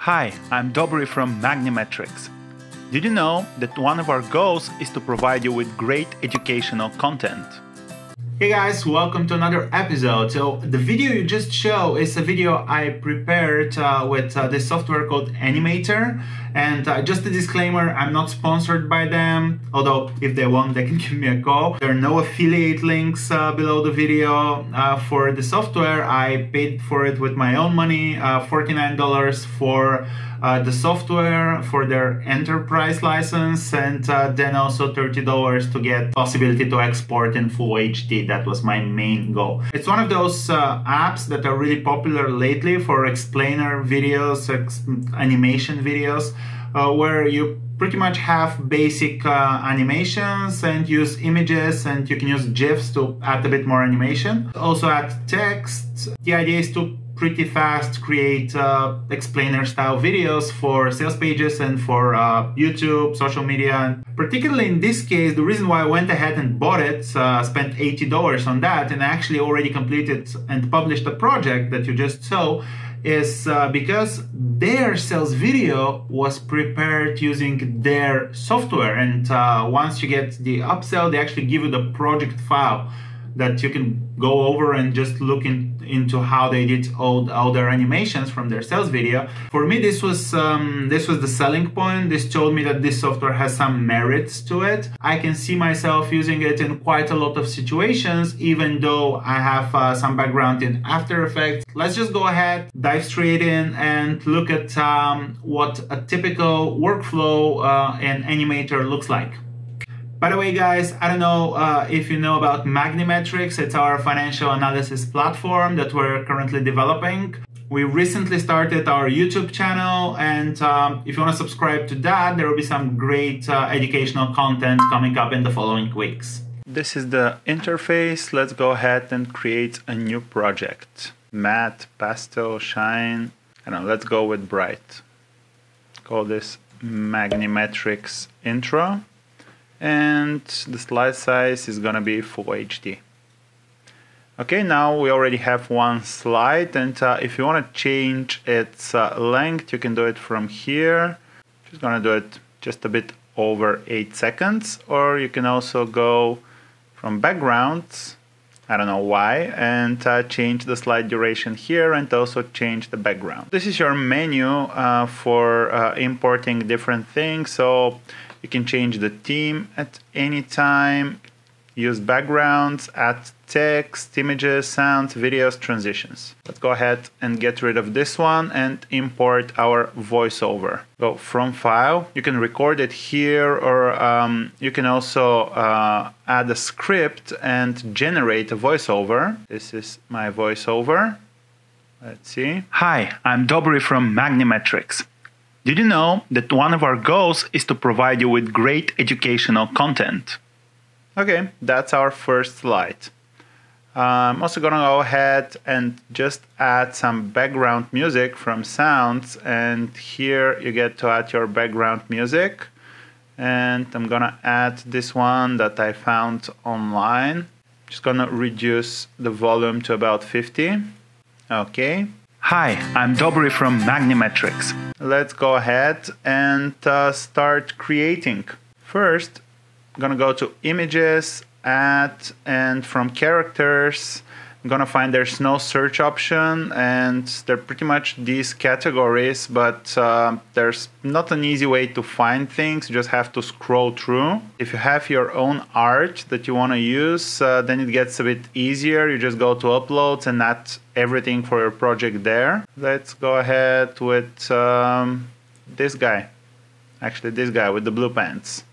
Hi, I'm Dobry from Animaytor. Did you know that one of our goals is to provide you with great educational content? Hey guys, welcome to another episode. So the video you just show is a video I prepared with this software called Animaytor. And just a disclaimer, I'm not sponsored by them, although if they want, they can give me a call. There are no affiliate links below the video for the software. I paid for it with my own money, $49 for the software for their enterprise license, and then also $30 to get possibility to export in full HD. That was my main goal. It's one of those apps that are really popular lately for explainer videos, animation videos, where you pretty much have basic animations and use images, and you can use GIFs to add a bit more animation. Also add text. The idea is to pretty fast create explainer style videos for sales pages and for YouTube, social media. And particularly in this case, the reason why I went ahead and bought it, spent $80 on that, and actually already completed and published a project that you just saw, is because their sales video was prepared using their software. And once you get the upsell, they actually give you the project file that you can go over and just look into how they did all their animations from their sales video. For me, this was the selling point. This told me that this software has some merits to it. I can see myself using it in quite a lot of situations, even though I have some background in After Effects. Let's just go ahead, dive straight in, and look at what a typical workflow in Animaytor looks like. By the way, guys, I don't know if you know about Animaytor. It's our financial analysis platform that we're currently developing. We recently started our YouTube channel, and if you want to subscribe to that, there will be some great educational content coming up in the following weeks. This is the interface. Let's go ahead and create a new project. Matte, pastel, shine. I don't know, let's go with bright. Call this Animaytor intro. And the slide size is gonna be full HD. Okay, now we already have one slide, and if you want to change its length, you can do it from here. Just gonna do it just a bit over 8 seconds, or you can also go from backgrounds, I don't know why, and change the slide duration here and also change the background. This is your menu for importing different things. So you can change the theme at any time, use backgrounds, add text, images, sounds, videos, transitions. Let's go ahead and get rid of this one and import our voiceover. Go from file, you can record it here, or you can also add a script and generate a voiceover. This is my voiceover. Let's see. Hi, I'm Dobry from Animaytor. Did you know that one of our goals is to provide you with great educational content? Okay, that's our first slide. I'm also gonna go ahead and just add some background music from sounds, and here you get to add your background music. And I'm gonna add this one that I found online. Just gonna reduce the volume to about 50. Okay. Hi, I'm Dobry from Animaytor. Let's go ahead and start creating. First, I'm gonna go to images, add, and from characters, I'm gonna find there's no search option, and they're pretty much these categories, but there's not an easy way to find things. You just have to scroll through. If you have your own art that you wanna use, then it gets a bit easier. You just go to uploads and add everything for your project there. Let's go ahead with this guy. Actually, this guy with the blue pants.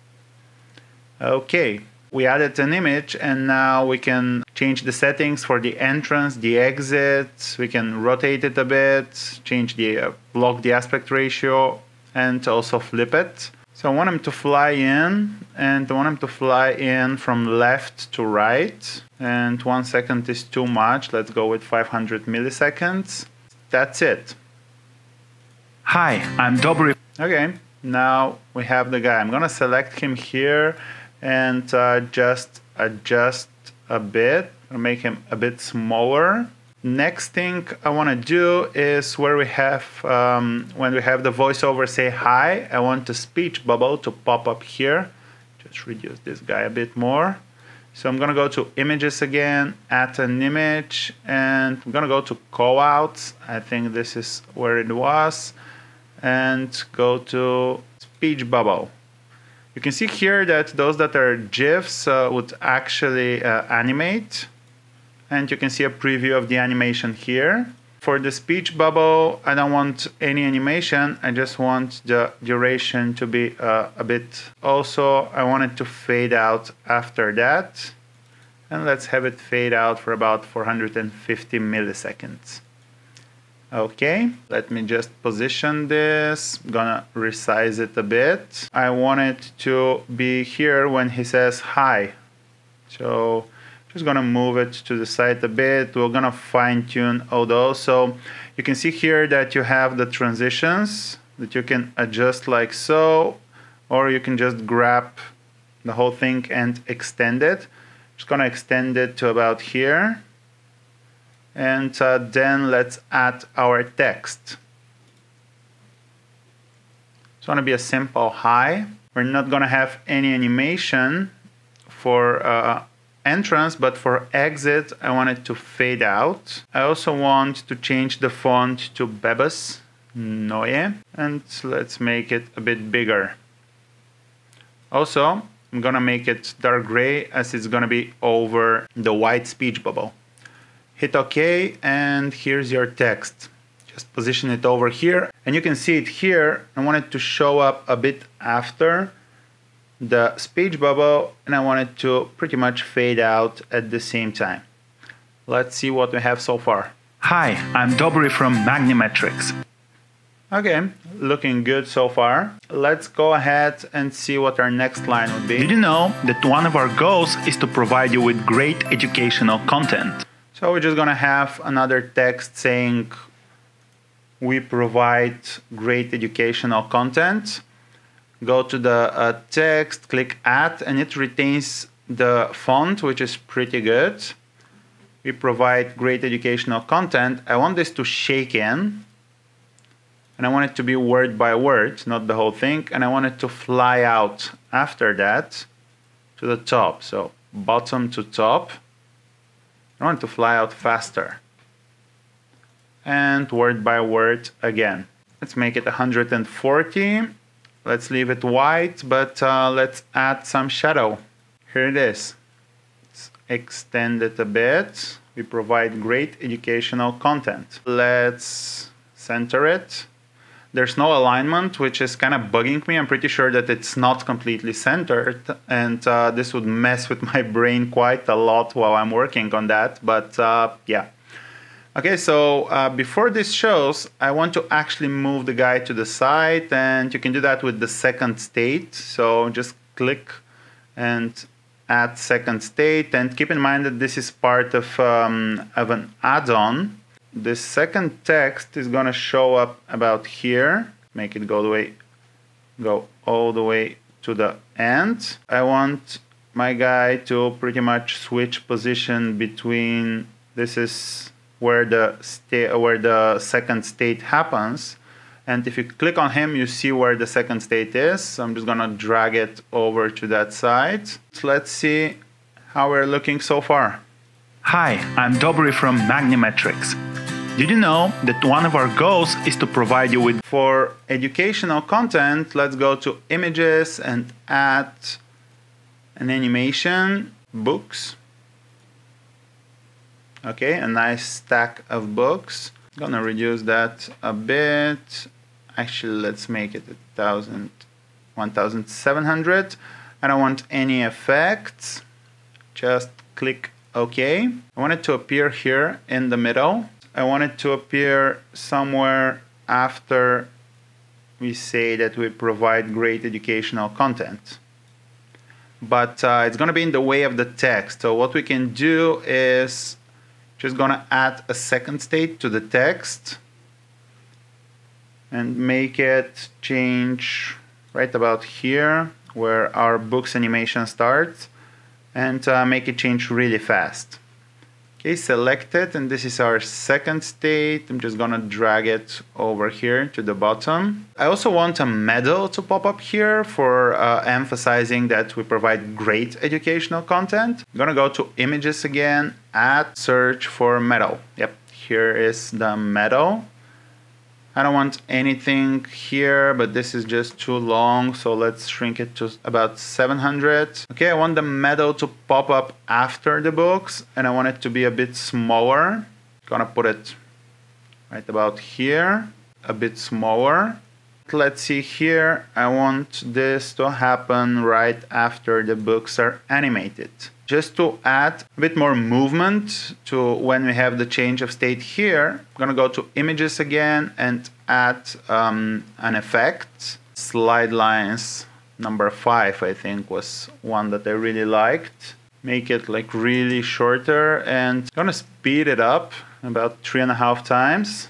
Okay, we added an image, and now we can change the settings for the entrance, the exit. We can rotate it a bit, change the block the aspect ratio, and also flip it. So I want him to fly in, and I want him to fly in from left to right. And 1 second is too much. Let's go with 500 milliseconds. That's it. Hi, I'm Dobry. Okay, now we have the guy. I'm gonna select him here and just adjust a bit, make him a bit smaller. Next thing I want to do is where we have, when we have the voiceover say hi, I want the speech bubble to pop up here. Just reduce this guy a bit more. So I'm going to go to images again, add an image, and I'm going to go to callouts. I think this is where it was. And go to speech bubble. You can see here that those that are GIFs would actually animate. And you can see a preview of the animation here. For the speech bubble, I don't want any animation. I just want the duration to be a bit. Also, I want it to fade out after that. And let's have it fade out for about 450 milliseconds. Okay, let me just position this. I'm gonna resize it a bit. I want it to be here when he says hi. So just gonna move it to the side a bit. We're gonna fine tune all those. So you can see here that you have the transitions that you can adjust like so, or you can just grab the whole thing and extend it. Just gonna extend it to about here. And then let's add our text. It's gonna be a simple hi. We're not gonna have any animation for entrance, but for exit, I want it to fade out. I also want to change the font to Bebas Neue, and let's make it a bit bigger. Also, I'm gonna make it dark gray as it's gonna be over the white speech bubble. Hit OK, and here's your text. Just position it over here, and you can see it here. I want it to show up a bit after the speech bubble, and I want it to pretty much fade out at the same time. Let's see what we have so far. Hi, I'm Dobry from Magnimetrics. Okay, looking good so far. Let's go ahead and see what our next line would be. Did you know that one of our goals is to provide you with great educational content? So we're just gonna have another text saying we provide great educational content. Go to the text, click add, and it retains the font, which is pretty good. We provide great educational content. I want this to shake in, and I want it to be word by word, not the whole thing, and I want it to fly out after that to the top. So bottom to top. I want it to fly out faster. And word by word again. Let's make it 140. Let's leave it white, but let's add some shadow. Here it is. Let's extend it a bit. We provide great educational content. Let's center it. There's no alignment, which is kind of bugging me. I'm pretty sure that it's not completely centered, and this would mess with my brain quite a lot while I'm working on that, but yeah. Okay, so before this shows, I want to actually move the guy to the side, and you can do that with the second state. So just click and add second state, and keep in mind that this is part of an add-on. This second text is gonna show up about here. Make it go all the way to the end. I want my guy to pretty much switch position between. This is where the second state happens, and if you click on him, you see where the second state is. So I'm just gonna drag it over to that side. So let's see how we're looking so far. Hi, I'm Dobry from Magnimetrics. Did you know that one of our goals is to provide you with... For educational content, let's go to images and add an animation, books. Okay, a nice stack of books. I'm gonna reduce that a bit. Actually, let's make it 1,700. I don't want any effects. Just click OK. I want it to appear here in the middle. I want it to appear somewhere after we say that we provide great educational content. But it's gonna be in the way of the text. So what we can do is just gonna add a second state to the text and make it change right about here where our books animation starts, and make it change really fast. Okay, select it, and this is our second state. I'm just gonna drag it over here to the bottom. I also want a medal to pop up here for emphasizing that we provide great educational content. I'm gonna go to images again, add, search for medal. Yep, here is the medal. I don't want anything here, but this is just too long, so let's shrink it to about 700. Okay, I want the medal to pop up after the books, and I want it to be a bit smaller. Gonna put it right about here, a bit smaller. Let's see here, I want this to happen right after the books are animated. Just to add a bit more movement to when we have the change of state here, I'm gonna go to images again and add an effect. Slide lines number 5, I think, was one that I really liked. Make it like really shorter and gonna speed it up about 3.5 times.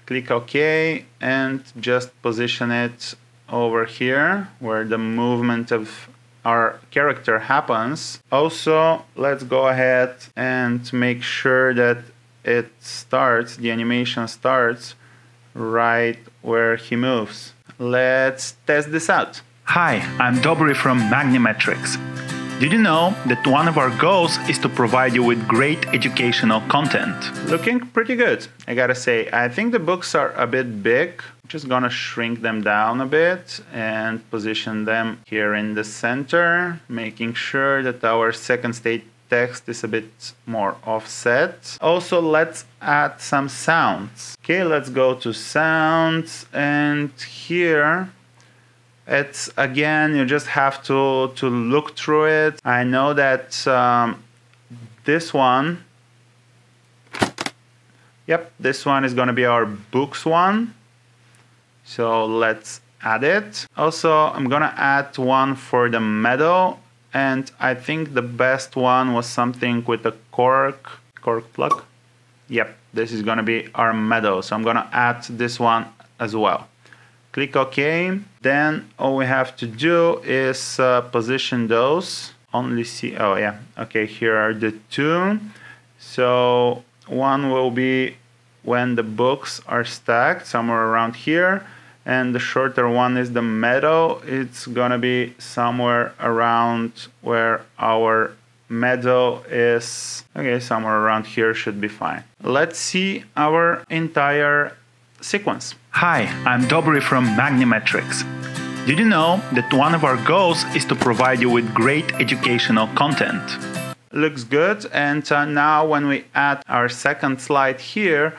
Click OK and just position it over here where the movement of our character happens. Also, let's go ahead and make sure that it starts, the animation starts right where he moves. Let's test this out. Hi, I'm Dobry from Animaytor. Did you know that one of our goals is to provide you with great educational content? Looking pretty good, I gotta say. I think the books are a bit big. Just gonna shrink them down a bit and position them here in the center, making sure that our second state text is a bit more offset. Also, let's add some sounds. Okay, let's go to sounds, and here it's again, you just have to look through it. I know that this one, yep, this one is gonna be our books one. So let's add it. Also, I'm gonna add one for the medal, and I think the best one was something with a cork plug. Yep, this is gonna be our medal. So I'm gonna add this one as well. Click OK. Then all we have to do is position those. Only see, oh yeah, okay, here are the two. So one will be when the books are stacked somewhere around here, and the shorter one is the medal. It's gonna be somewhere around where our medal is. Okay, somewhere around here should be fine. Let's see our entire sequence. Hi, I'm Dobry from Animaytor. Did you know that one of our goals is to provide you with great educational content? Looks good, and now when we add our second slide here,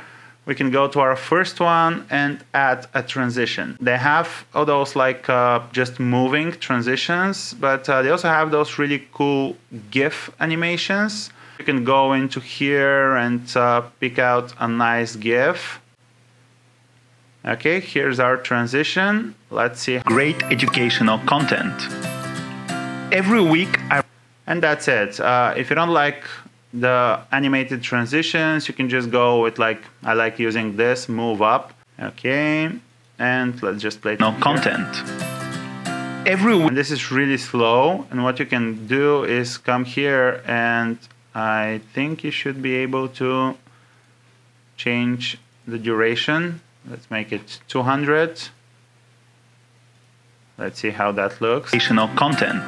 we can go to our first one and add a transition. They have all those like just moving transitions, but they also have those really cool GIF animations. You can go into here and pick out a nice GIF. Okay, here's our transition. Let's see. Great educational content. Every week and that's it. If you don't like the animated transitions, you can just go with like, I like using this, move up. Okay, and let's just play no content. Every week. And this is really slow, and what you can do is come here, and I think you should be able to change the duration. Let's make it 200. Let's see how that looks. Educational content.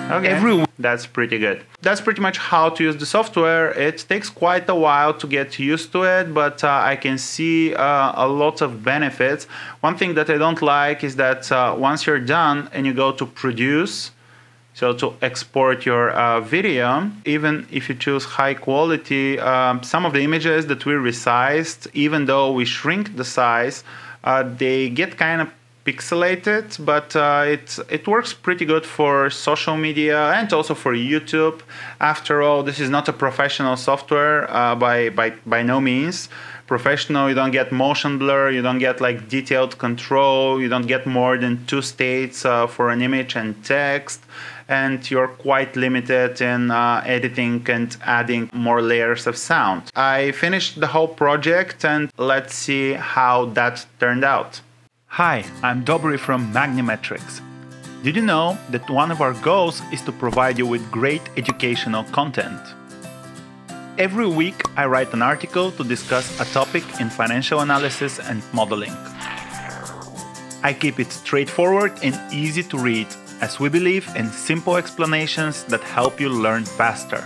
Okay, that's pretty good. That's pretty much how to use the software. It takes quite a while to get used to it, but I can see a lot of benefits. One thing that I don't like is that once you're done and you go to produce, so to export your video, even if you choose high quality, some of the images that we resized, even though we shrink the size, they get kind of pixelated, but it works pretty good for social media and also for YouTube. After all, this is not a professional software by no means. Professional, you don't get motion blur, you don't get like detailed control, you don't get more than 2 states for an image and text, and you're quite limited in editing and adding more layers of sound. I finished the whole project, and let's see how that turned out. Hi, I'm Dobry from Animaytor. Did you know that one of our goals is to provide you with great educational content? Every week, I write an article to discuss a topic in financial analysis and modeling. I keep it straightforward and easy to read, as we believe in simple explanations that help you learn faster.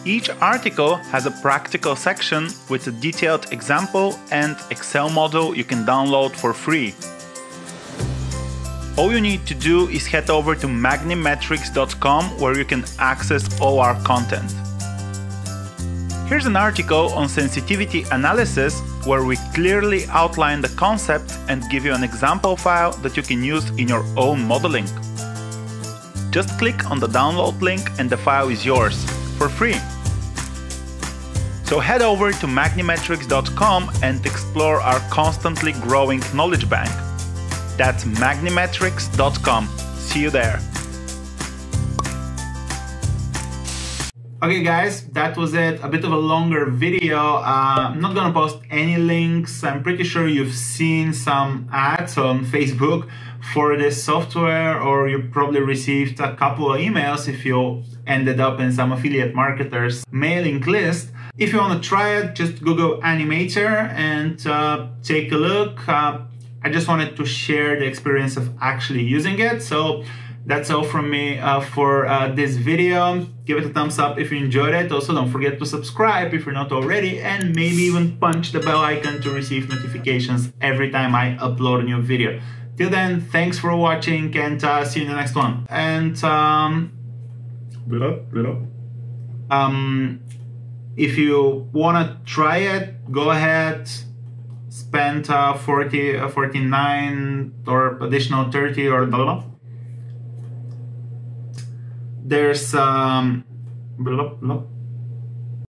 Each article has a practical section with a detailed example and Excel model you can download for free. All you need to do is head over to magnimetrics.com where you can access all our content. Here's an article on sensitivity analysis where we clearly outline the concept and give you an example file that you can use in your own modeling. Just click on the download link and the file is yours for free. So head over to magnimetrics.com and explore our constantly growing knowledge bank. That's magnimetrics.com. See you there. Okay guys, that was it. A bit of a longer video. I'm not gonna post any links. I'm pretty sure you've seen some ads on Facebook for this software, or you probably received a couple of emails if you ended up in some affiliate marketers mailing list. If you want to try it, just Google Animaytor and take a look. I just wanted to share the experience of actually using it. So that's all from me for this video. Give it a thumbs up if you enjoyed it. Also, don't forget to subscribe if you're not already, and maybe even punch the bell icon to receive notifications every time I upload a new video. Till then, thanks for watching, and see you in the next one. And if you want to try it, go ahead. Spend 49 or additional 30 or blah, blah, blah. There's